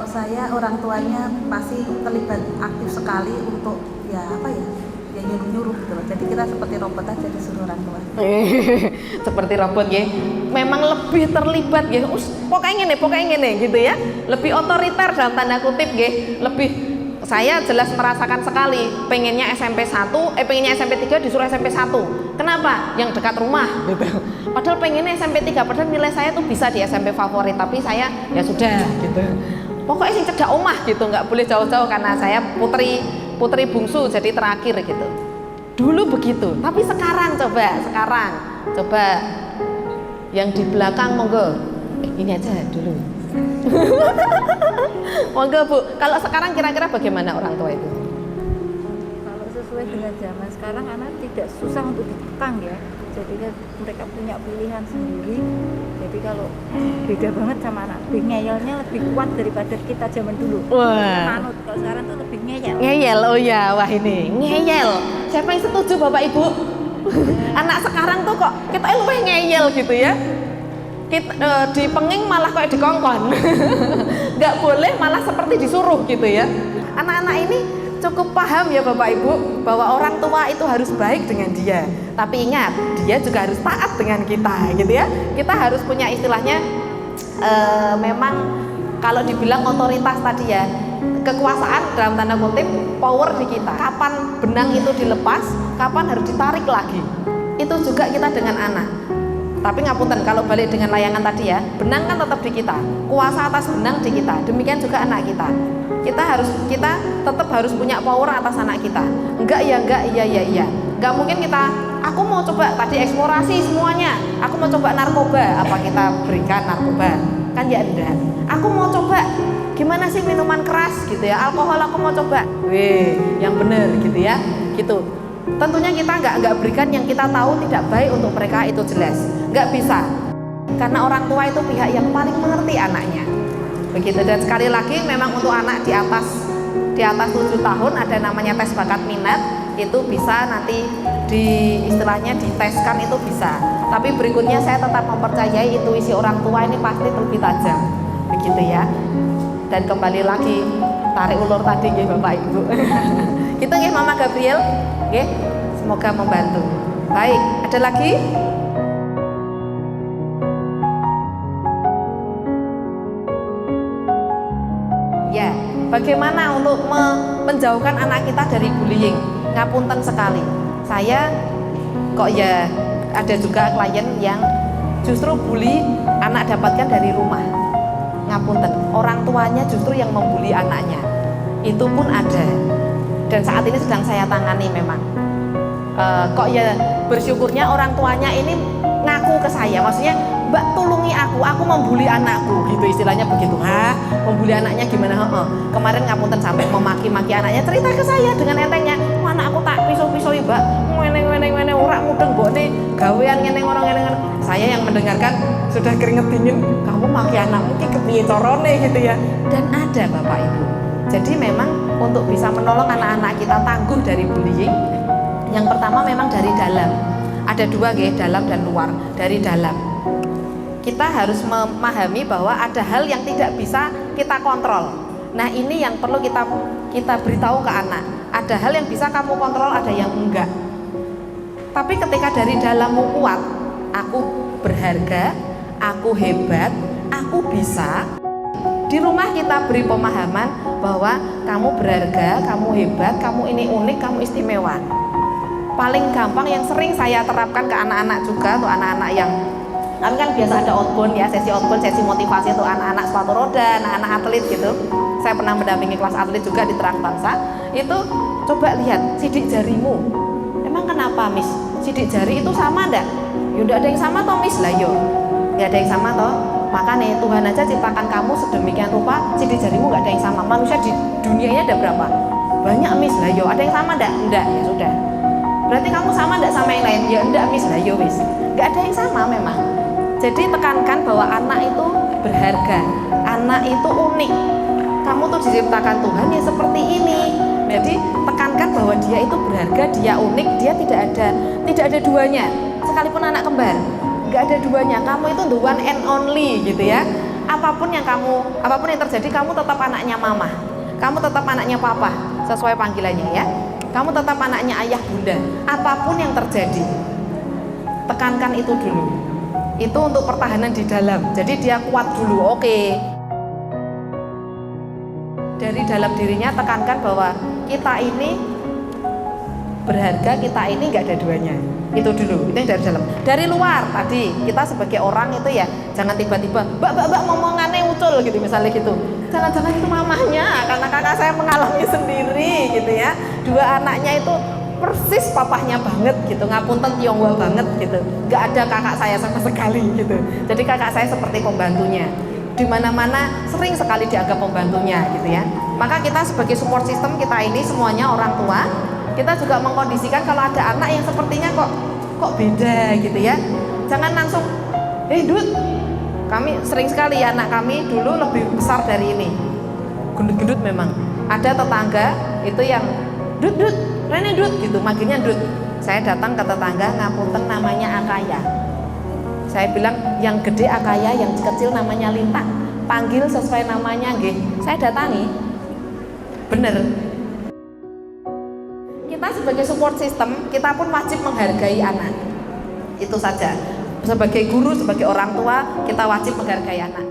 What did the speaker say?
saya orang tuanya pasti terlibat aktif sekali untuk ya nyuruh-nyuruh gitu loh. Jadi kita seperti robot aja disuruh orang tua. Seperti robot ya. Memang lebih terlibat ya. Pokoknya ngene gitu ya. Lebih otoriter dalam tanda kutip ya. Lebih saya jelas merasakan sekali pengennya SMP 1, pengennya SMP 3 disuruh SMP 1. Kenapa? Yang dekat rumah gitu. Padahal pengennya SMP 3, padahal nilai saya tuh bisa di SMP favorit, tapi saya ya sudah gitu. Pokoknya sing cedak omah gitu, nggak boleh jauh-jauh karena saya putri bungsu jadi terakhir gitu. Dulu begitu, tapi sekarang coba yang di belakang monggo. Ini aja dulu. Monggo Bu, kalau sekarang kira-kira bagaimana orang tua itu? Kalau sesuai dengan zaman sekarang anak tidak susah untuk dikekang ya. Jadi mereka punya pilihan sendiri. Jadi kalau beda banget sama anak, ngeyelnya lebih kuat daripada kita zaman dulu. Wah. Manut, kalau sekarang tuh lebih ngeyel. Ngeyel, oh ya, wah ini ngeyel. Siapa yang setuju Bapak Ibu? Anak sekarang tuh kok kita luwih ngeyel gitu ya. Kita dipenging malah kayak dikongkon. Nggak boleh malah seperti disuruh gitu ya. Anak-anak ini cukup paham ya Bapak Ibu bahwa orang tua itu harus baik dengan dia. Tapi ingat, dia juga harus taat dengan kita gitu ya. Kita harus punya istilahnya memang kalau dibilang otoritas tadi ya, kekuasaan dalam tanda kutip, power di kita. Kapan benang itu dilepas, kapan harus ditarik lagi. Itu juga kita dengan anak. Tapi ngapunten, kalau balik dengan layangan tadi ya, benang kan tetap di kita, kuasa atas benang di kita. Demikian juga anak kita. Kita tetap harus punya power atas anak kita. Enggak, iya. Enggak mungkin aku mau coba tadi eksplorasi semuanya. Aku mau coba narkoba, apa kita berikan narkoba? Kan ya enggak. Aku mau coba gimana sih minuman keras gitu ya, alkohol aku mau coba. Yang bener gitu ya, gitu. Tentunya kita nggak berikan yang kita tahu tidak baik untuk mereka, itu jelas nggak bisa, karena orang tua itu pihak yang paling mengerti anaknya begitu. Dan sekali lagi memang untuk anak di atas 7 tahun ada namanya tes bakat minat, itu bisa nanti istilahnya diteskan, itu bisa. Tapi berikutnya saya tetap mempercayai intuisi orang tua ini pasti lebih tajam begitu ya. Dan kembali lagi tarik ulur tadi ya Bapak Ibu. Itu ya Mama Gabriel. Oke, semoga membantu. Baik, ada lagi? Ya, bagaimana untuk menjauhkan anak kita dari bullying? Ngapunten sekali. Saya kok ya ada juga klien yang justru bully anak dapatkan dari rumah. Ngapunten, orang tuanya justru yang membuli anaknya. Itu pun ada. Dan saat ini sedang saya tangani memang. Kok ya bersyukurnya orang tuanya ini ngaku ke saya, maksudnya Mbak tulungi aku membuli anakku gitu, istilahnya begitu. Membuli anaknya gimana? Kemarin ngapunten sampai memaki-maki anaknya, cerita ke saya dengan entengnya, mana aku tak pisau-pisau Mbak, ngene ora mudeng mbokne gawean ngene ngene. Saya yang mendengarkan sudah keringet dingin, kamu maki anakmu ki kepiye carane gitu ya. Dan ada Bapak Ibu. Jadi memang untuk bisa menolong anak-anak kita tangguh dari bullying, yang pertama memang dari dalam. Ada dua ya, dalam dan luar. Dari dalam, kita harus memahami bahwa ada hal yang tidak bisa kita kontrol. Nah ini yang perlu kita beritahu ke anak. Ada hal yang bisa kamu kontrol, ada yang enggak. Tapi ketika dari dalammu kuat, aku berharga, aku hebat, aku bisa. Di rumah kita beri pemahaman bahwa kamu berharga, kamu hebat, kamu ini unik, kamu istimewa. Paling gampang yang sering saya terapkan ke anak-anak juga, untuk anak-anak yang kami kan biasa ada outbound ya, sesi outbound, sesi motivasi untuk anak-anak sepatu roda, anak-anak atlet gitu. Saya pernah mendampingi kelas atlet juga di Terang Bangsa. Itu coba lihat sidik jarimu. Emang kenapa Miss? Sidik jari itu sama enggak? Ya enggak ada yang sama toh Miss lah yo. Enggak ada yang sama toh. Makanya Tuhan aja ciptakan kamu sedemikian rupa, sidik jarimu nggak ada yang sama. Manusia di dunia ini ada berapa? Banyak Miss lah yo. Ada yang sama enggak? Enggak, ya sudah. Berarti kamu sama enggak sama yang lain? Ya enggak Miss lah yo Miss. Nggak ada yang sama memang. Jadi tekankan bahwa anak itu berharga, anak itu unik. Kamu tuh diciptakan Tuhan ya seperti ini. Jadi tekankan bahwa dia itu berharga, dia unik, dia tidak ada duanya. Sekalipun anak kembar, nggak ada duanya. Kamu itu the one and only gitu ya. apapun yang terjadi, kamu tetap anaknya mama, kamu tetap anaknya papa, sesuai panggilannya ya. Kamu tetap anaknya ayah bunda. Apapun yang terjadi, tekankan itu dulu. Itu untuk pertahanan di dalam. Jadi dia kuat dulu, oke. Dari dalam dirinya tekankan bahwa kita ini berharga, kita ini nggak ada duanya. Itu dulu, itu yang dari dalam. Dari luar tadi kita sebagai orang itu ya jangan tiba-tiba mbak ngomongannya ucul gitu misalnya gitu. Jangan-jangan itu mamahnya, karena kakak saya mengalami sendiri gitu ya. Dua anaknya itu persis papahnya banget gitu, ngapunten Tionghoa banget gitu. Nggak ada kakak saya sama sekali gitu. Jadi kakak saya seperti pembantunya. Di mana-mana sering sekali dianggap pembantunya gitu ya. Maka kita sebagai support system kita ini semuanya orang tua, kita juga mengkondisikan kalau ada anak yang sepertinya kok beda gitu ya. Jangan langsung Dut, kami sering sekali ya, anak kami dulu lebih besar dari ini, gendut-gendut memang. Ada tetangga itu yang Dut, Rene Dut gitu, manggilnya Dut. Saya datang ke tetangga, ngapunten namanya Akaya. Saya bilang yang gede Akaya, yang kecil namanya Lintang. Panggil sesuai namanya nggih. Saya datangi. Bener. Kita sebagai support system, kita pun wajib menghargai anak. Itu saja. Sebagai guru, sebagai orang tua, kita wajib menghargai anak.